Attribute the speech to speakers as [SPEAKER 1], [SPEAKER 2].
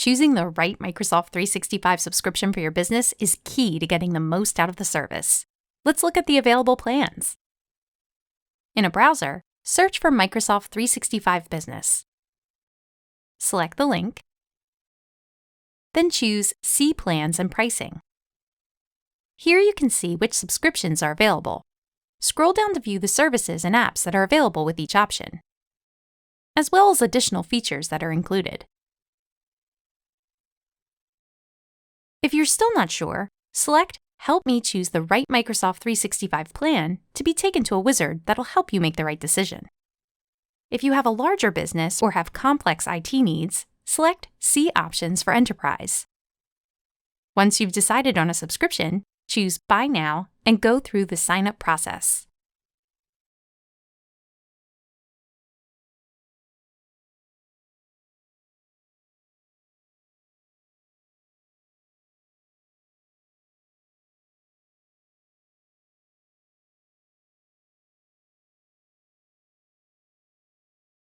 [SPEAKER 1] Choosing the right Microsoft 365 subscription for your business is key to getting the most out of the service. Let's look at the available plans. In a browser, search for Microsoft 365 Business. Select the link, then choose See Plans and Pricing. Here you can see which subscriptions are available. Scroll down to view the services and apps that are available with each option, as well as additional features that are included. If you're still not sure, select Help me choose the right Microsoft 365 plan to be taken to a wizard that'll help you make the right decision. If you have a larger business or have complex IT needs, select See Options for Enterprise. Once you've decided on a subscription, choose Buy Now and go through the sign-up process.